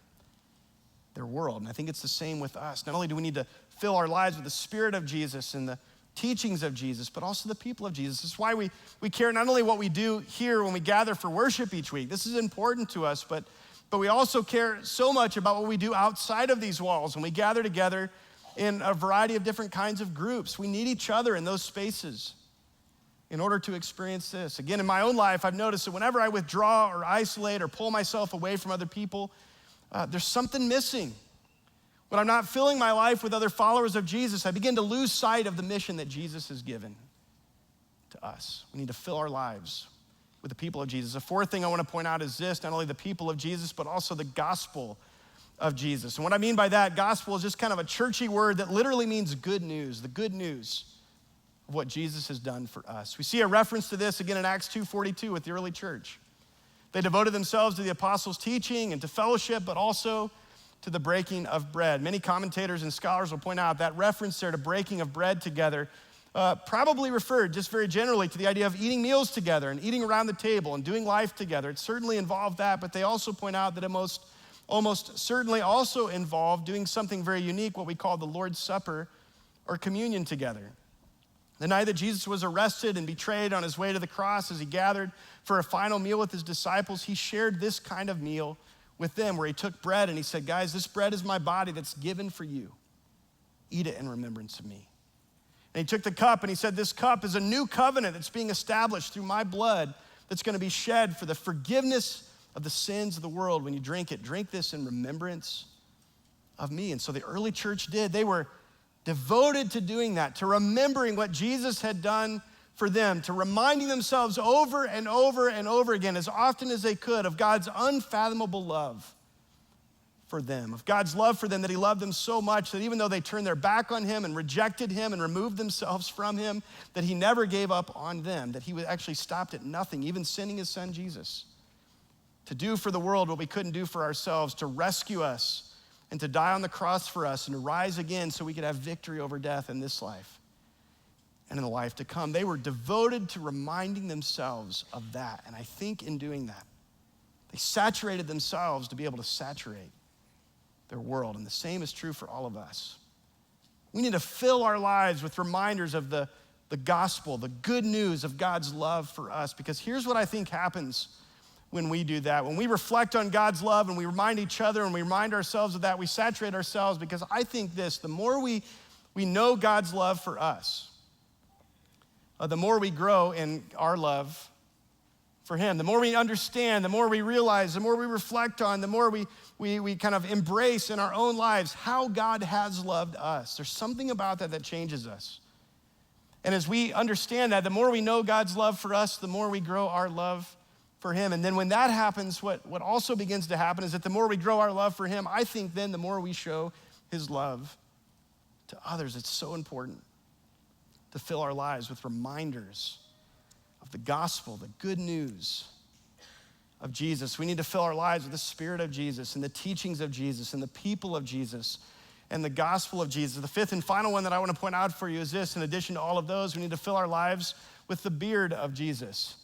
their world. And I think it's the same with us. Not only do we need to fill our lives with the Spirit of Jesus and the teachings of Jesus, but also the people of Jesus. This is why we care not only what we do here when we gather for worship each week. This is important to us, but we also care so much about what we do outside of these walls when we gather together in a variety of different kinds of groups. We need each other in those spaces in order to experience this. Again, in my own life, I've noticed that whenever I withdraw or isolate or pull myself away from other people, there's something missing. When I'm not filling my life with other followers of Jesus, I begin to lose sight of the mission that Jesus has given to us. We need to fill our lives with the people of Jesus. The fourth thing I want to point out is this: not only the people of Jesus, but also the gospel of Jesus. And what I mean by that, gospel is just kind of a churchy word that literally means good news, the good news of what Jesus has done for us. We see a reference to this again in Acts 2:42 with the early church. They devoted themselves to the apostles' teaching and to fellowship, but also to the breaking of bread. Many commentators and scholars will point out that reference there to breaking of bread together probably referred just very generally to the idea of eating meals together and eating around the table and doing life together. It certainly involved that, but they also point out that it almost certainly also involved doing something very unique, what we call the Lord's Supper or communion together. The night that Jesus was arrested and betrayed on his way to the cross, as he gathered for a final meal with his disciples, he shared this kind of meal with them where he took bread and he said, guys, this bread is my body that's given for you. Eat it in remembrance of me. And he took the cup and he said, this cup is a new covenant that's being established through my blood that's going to be shed for the forgiveness of the sins of the world. When you drink it, drink this in remembrance of me. And so the early church did. They were devoted to doing that, to remembering what Jesus had done for them, to reminding themselves over and over and over again, as often as they could, of God's unfathomable love for them, of God's love for them, that he loved them so much that even though they turned their back on him and rejected him and removed themselves from him, that he never gave up on them, that he actually stopped at nothing, even sending his son Jesus to do for the world what we couldn't do for ourselves, to rescue us and to die on the cross for us and to rise again so we could have victory over death in this life and in the life to come. They were devoted to reminding themselves of that. And I think in doing that, they saturated themselves to be able to saturate their world. And the same is true for all of us. We need to fill our lives with reminders of the gospel, the good news of God's love for us. Because here's what I think happens when we do that. When we reflect on God's love and we remind each other and we remind ourselves of that, we saturate ourselves, because I think this: the more we know God's love for us, the more we grow in our love for him. The more we understand, the more we realize, the more we reflect on, the more we kind of embrace in our own lives how God has loved us. There's something about that changes us. And as we understand that, the more we know God's love for us, the more we grow our love for him. And then when that happens, what also begins to happen is that the more we grow our love for him, I think then the more we show his love to others. It's so important to fill our lives with reminders of the gospel, the good news of Jesus. We need to fill our lives with the Spirit of Jesus and the teachings of Jesus and the people of Jesus and the gospel of Jesus. The fifth and final one that I want to point out for you is this: in addition to all of those, we need to fill our lives with the beard of Jesus.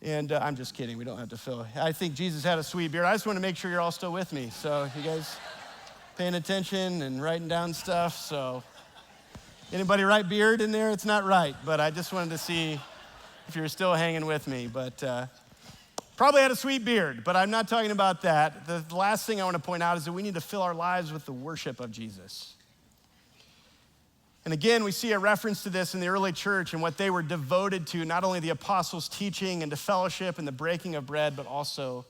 And I'm just kidding, we don't have to fill. I think Jesus had a sweet beard. I just want to make sure you're all still with me. So you guys paying attention and writing down stuff. So anybody write beard in there? It's not right, but I just wanted to see if you're still hanging with me. But probably had a sweet beard, but I'm not talking about that. The last thing I want to point out is that we need to fill our lives with the worship of Jesus. And again, we see a reference to this in the early church and what they were devoted to, not only the apostles' teaching and to fellowship and the breaking of bread, but also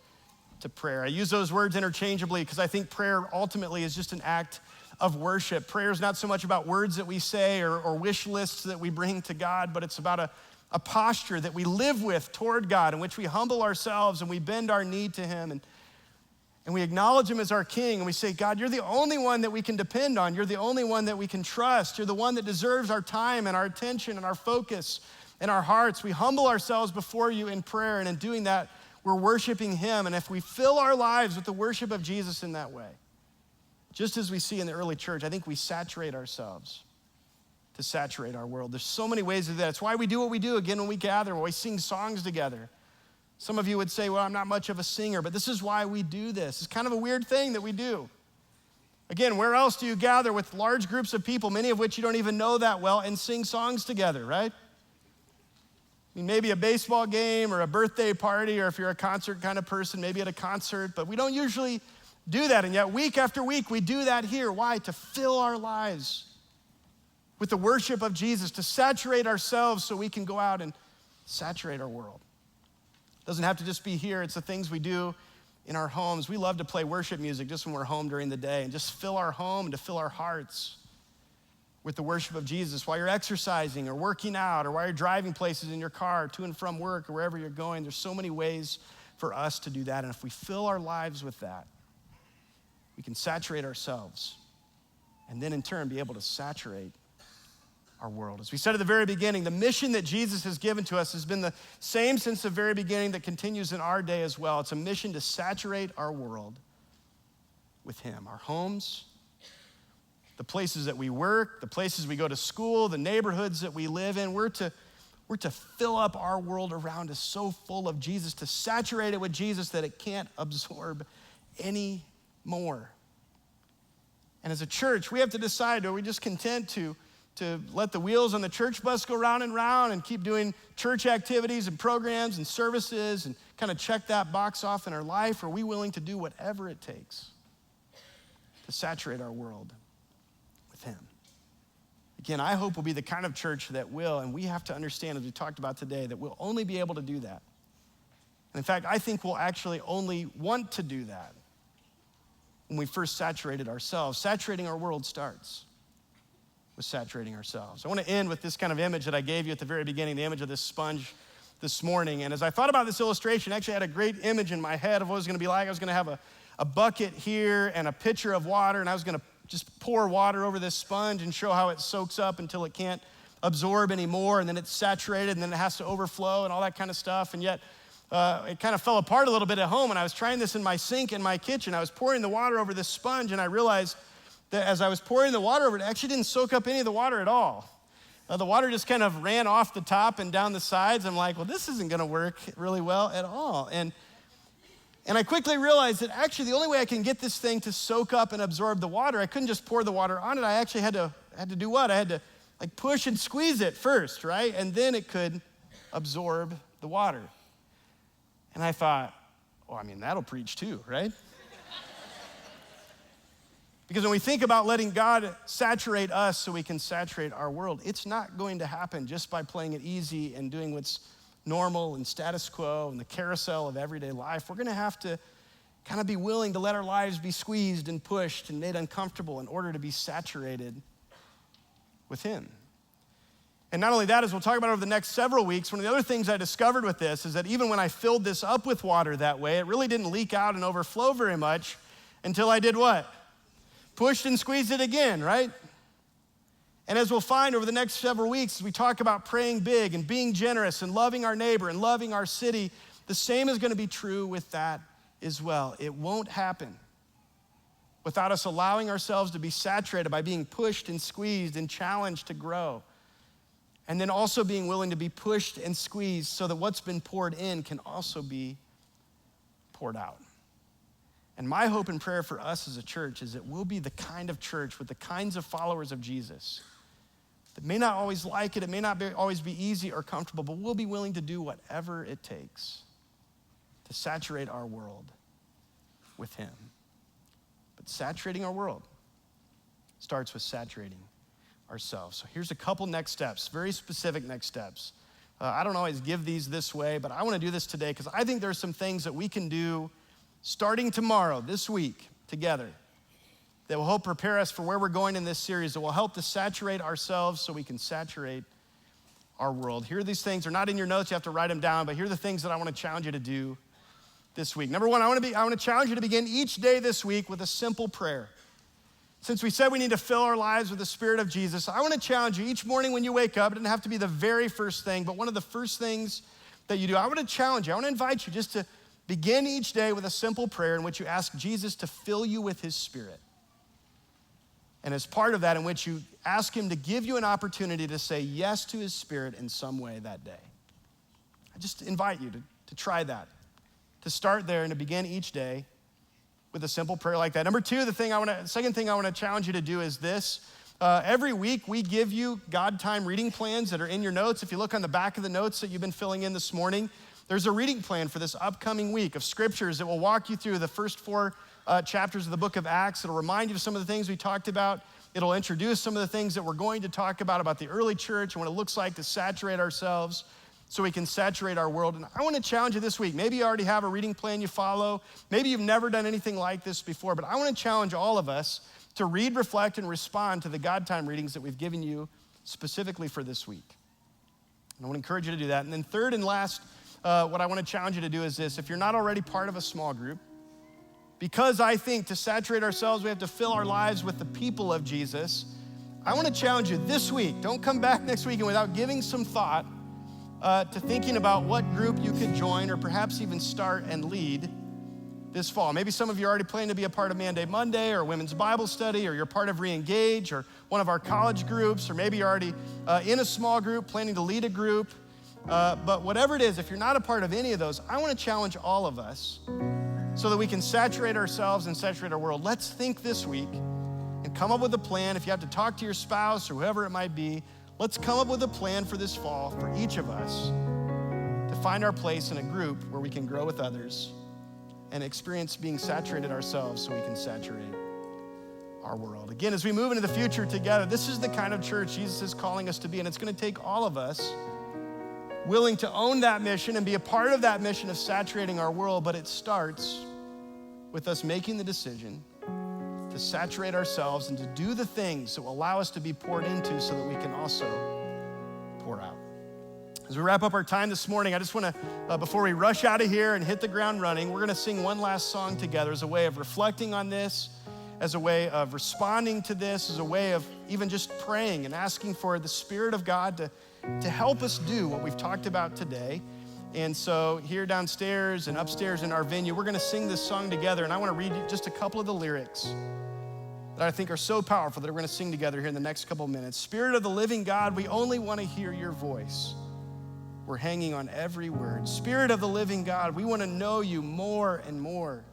to prayer. I use those words interchangeably because I think prayer ultimately is just an act of worship. Prayer is not so much about words that we say or wish lists that we bring to God, but it's about a posture that we live with toward God, in which we humble ourselves and we bend our knee to him. and we acknowledge him as our king, and we say, God, you're the only one that we can depend on. You're the only one that we can trust. You're the one that deserves our time and our attention and our focus and our hearts. We humble ourselves before you in prayer, and in doing that, we're worshiping him. And if we fill our lives with the worship of Jesus in that way, just as we see in the early church, I think we saturate ourselves to saturate our world. There's so many ways to do that. It's why we do what we do again when we gather, when we sing songs together. Some of you would say, well, I'm not much of a singer, but this is why we do this. It's kind of a weird thing that we do. Again, where else do you gather with large groups of people, many of which you don't even know that well, and sing songs together, right? I mean, maybe a baseball game or a birthday party, or if you're a concert kind of person, maybe at a concert, but we don't usually do that. And yet week after week, we do that here. Why? To fill our lives with the worship of Jesus, to saturate ourselves so we can go out and saturate our world. It doesn't have to just be here. It's the things we do in our homes. We love to play worship music just when we're home during the day and just fill our home and to fill our hearts with the worship of Jesus while you're exercising or working out or while you're driving places in your car to and from work or wherever you're going. There's so many ways for us to do that. And if we fill our lives with that, we can saturate ourselves and then in turn be able to saturate our world. As we said at the very beginning, the mission that Jesus has given to us has been the same since the very beginning that continues in our day as well. It's a mission to saturate our world with him. Our homes, the places that we work, the places we go to school, the neighborhoods that we live in, we're to fill up our world around us so full of Jesus, to saturate it with Jesus that it can't absorb any more. And as a church, we have to decide, are we just content to let the wheels on the church bus go round and round and keep doing church activities and programs and services and kind of check that box off in our life? Or are we willing to do whatever it takes to saturate our world with him? Again, I hope we'll be the kind of church that will, and we have to understand, as we talked about today, that we'll only be able to do that. And in fact, I think we'll actually only want to do that when we first saturated ourselves. Saturating our world starts with saturating ourselves. I want to end with this kind of image that I gave you at the very beginning, the image of this sponge this morning. And as I thought about this illustration, I actually had a great image in my head of what it was going to be like. I was going to have a bucket here and a pitcher of water, and I was going to just pour water over this sponge and show how it soaks up until it can't absorb anymore, and then it's saturated, and then it has to overflow and all that kind of stuff. And yet it kind of fell apart a little bit at home, and I was trying this in my sink in my kitchen. I was pouring the water over this sponge, and I realized that as I was pouring the water over it actually didn't soak up any of the water at all. The water just kind of ran off the top and down the sides. I'm like, well, this isn't going to work really well at all. And I quickly realized that actually the only way I can get this thing to soak up and absorb the water, I couldn't just pour the water on it. I actually had to do what? I had to like push and squeeze it first, right? And then it could absorb the water. And I thought, well, I mean, that'll preach too, right? Because when we think about letting God saturate us so we can saturate our world, it's not going to happen just by playing it easy and doing what's normal and status quo and the carousel of everyday life. We're going to have to kind of be willing to let our lives be squeezed and pushed and made uncomfortable in order to be saturated with him. And not only that, as we'll talk about over the next several weeks, one of the other things I discovered with this is that even when I filled this up with water that way, it really didn't leak out and overflow very much until I did what? Pushed and squeezed it again, right? And as we'll find over the next several weeks, as we talk about praying big and being generous and loving our neighbor and loving our city, the same is going to be true with that as well. It won't happen without us allowing ourselves to be saturated by being pushed and squeezed and challenged to grow. And then also being willing to be pushed and squeezed so that what's been poured in can also be poured out. And my hope and prayer for us as a church is that we'll be the kind of church with the kinds of followers of Jesus that may not always like it, it may not always be easy or comfortable, but we'll be willing to do whatever it takes to saturate our world with him. But saturating our world starts with saturating ourselves. So here's a couple next steps, very specific next steps. I don't always give these this way, but I want to do this today because I think there's some things that we can do starting tomorrow, this week, together, that will help prepare us for where we're going in this series, that will help to saturate ourselves so we can saturate our world. Here are these things. They're not in your notes. You have to write them down, but here are the things that I want to challenge you to do this week. Number one, I want to challenge you to begin each day this week with a simple prayer. Since we said we need to fill our lives with the Spirit of Jesus, I want to challenge you each morning when you wake up. It doesn't have to be the very first thing, but one of the first things that you do. I want to challenge you. I want to invite you just to begin each day with a simple prayer in which you ask Jesus to fill you with his Spirit. And as part of that, in which you ask him to give you an opportunity to say yes to his Spirit in some way that day. I just invite you to try that, to start there and to begin each day with a simple prayer like that. Number two, the second thing I want to challenge you to do is this. Every week we give you God time reading plans that are in your notes. If you look on the back of the notes that you've been filling in this morning, there's a reading plan for this upcoming week of scriptures that will walk you through the first 4 chapters of the book of Acts. It'll remind you of some of the things we talked about. It'll introduce some of the things that we're going to talk about the early church and what it looks like to saturate ourselves so we can saturate our world. And I want to challenge you this week. Maybe you already have a reading plan you follow. Maybe you've never done anything like this before, but I want to challenge all of us to read, reflect, and respond to the God time readings that we've given you specifically for this week. And I want to encourage you to do that. And then third and last, what I want to challenge you to do is this. If you're not already part of a small group, because I think to saturate ourselves, we have to fill our lives with the people of Jesus, I want to challenge you this week. Don't come back next week and without giving some thought to thinking about what group you could join or perhaps even start and lead this fall. Maybe some of you are already planning to be a part of Mandate Monday or Women's Bible Study, or you're part of Reengage or one of our college groups, or maybe you're already in a small group planning to lead a group. But whatever it is, if you're not a part of any of those, I want to challenge all of us so that we can saturate ourselves and saturate our world. Let's think this week and come up with a plan. If you have to talk to your spouse or whoever it might be, let's come up with a plan for this fall for each of us to find our place in a group where we can grow with others and experience being saturated ourselves so we can saturate our world. Again, as we move into the future together, this is the kind of church Jesus is calling us to be, and it's going to take all of us willing to own that mission and be a part of that mission of saturating our world, but it starts with us making the decision to saturate ourselves and to do the things that will allow us to be poured into so that we can also pour out. As we wrap up our time this morning, I just want to, before we rush out of here and hit the ground running, we're going to sing one last song together as a way of reflecting on this, as a way of responding to this, as a way of even just praying and asking for the Spirit of God to help us do what we've talked about today. And so here downstairs and upstairs in our venue, we're going to sing this song together, and I want to read you just a couple of the lyrics that I think are so powerful that we're going to sing together here in the next couple of minutes. Spirit of the living God, we only want to hear your voice. We're hanging on every word. Spirit of the living God, we want to know you more and more.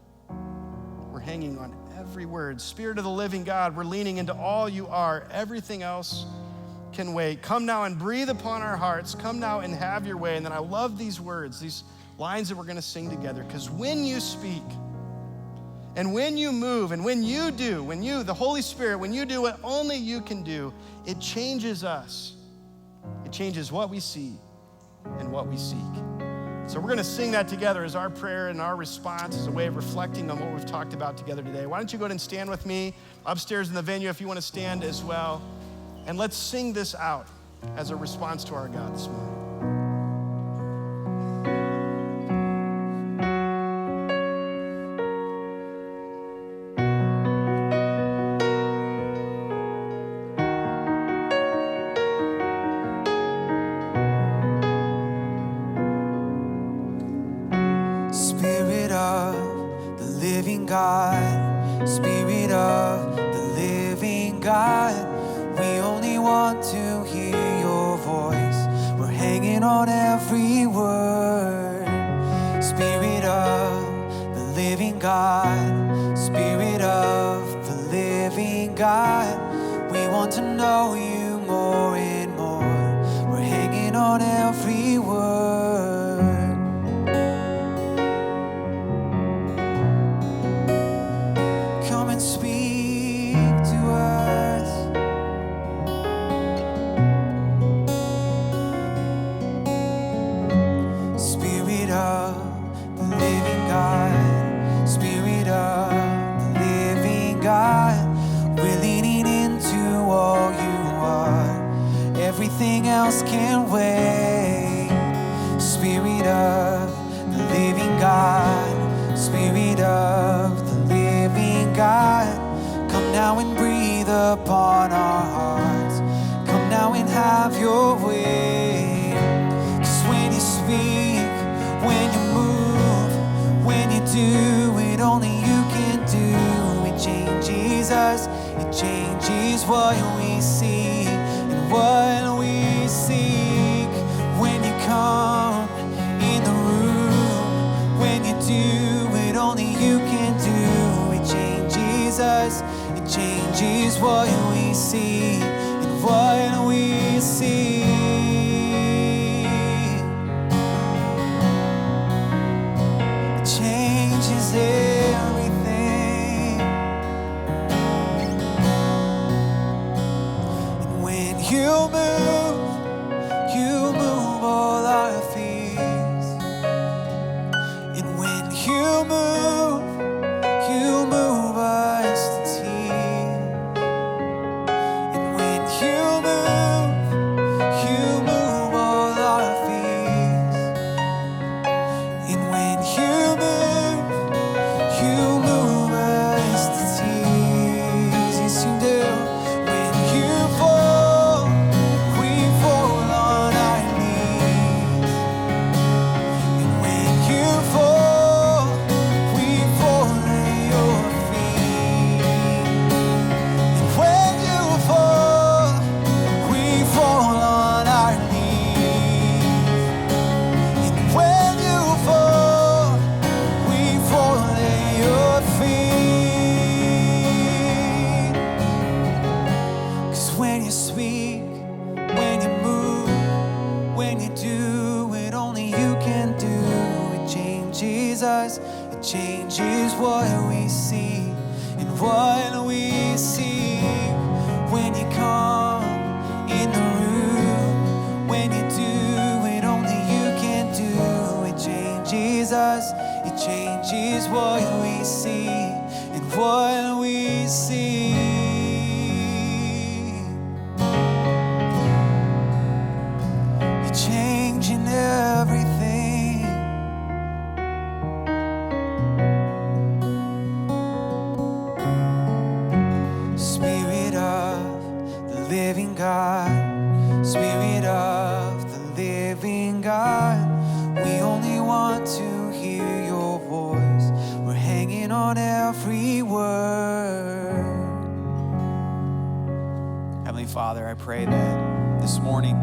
We're hanging on every word. Spirit of the living God, we're leaning into all you are. Everything else can wait. Come now and breathe upon our hearts. Come now and have your way. And then I love these words, these lines that we're going to sing together, because when you speak and when you move and when you do, the Holy Spirit, when you do what only you can do, it changes us. It changes what we see and what we seek. So we're going to sing that together as our prayer and our response as a way of reflecting on what we've talked about together today. Why don't you go ahead and stand with me upstairs in the venue if you want to stand as well. And let's sing this out as a response to our God this morning. Spirit of the living God, Spirit of the living God, we only want to hear your voice. We're hanging on every word. Spirit of the living God, Spirit of the living God, we want to know you more and more. We're hanging on every word. Come and speak to us. Spirit of the living God, Spirit of the living God, we're leaning into all you are. Everything else can wait. Spirit of the living God, upon our hearts. Come now and have your way. 'Cause when you speak, when you move, when you do it only you can do, it changes us, it changes what we see and what we seek. When you come in the room, when you do it only you can do, it changes us, it changes what we see and what we see. It changes everything. And when you move all our fears. And when you move us to tears. And when you move all our fears. And when you move us to tears. Yes, you do. When you fall, we fall on our knees. And when you fall, we fall at your feet. And when you fall, we fall on our knees. And when you fall, we fall at your feet. 'Cause when you speak, when you move, when you do it only you can do, it changes us, it changes what we see and what we see. When you come in the room, when you do it only you can do, it changes us, it changes what we see and what we see. You're changing everything. Spirit of the living God, Spirit of the living God, we only want to hear your voice. We're hanging on every word. Heavenly Father, I pray that this morning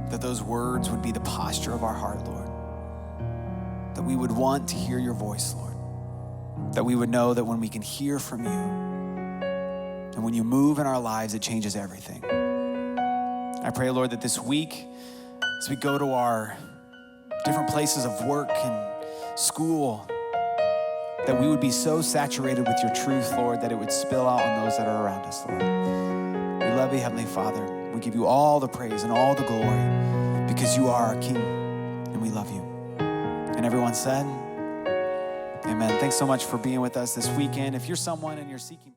that those words would be the posture of our heart, Lord. That we would want to hear your voice, Lord. That we would know that when we can hear from you and when you move in our lives, it changes everything. I pray, Lord, that this week, as we go to our different places of work and school, that we would be so saturated with your truth, Lord, that it would spill out on those that are around us, Lord. We love you, Heavenly Father. We give you all the praise and all the glory because you are our King and we love you. And everyone said, amen. Thanks so much for being with us this weekend. If you're someone and you're seeking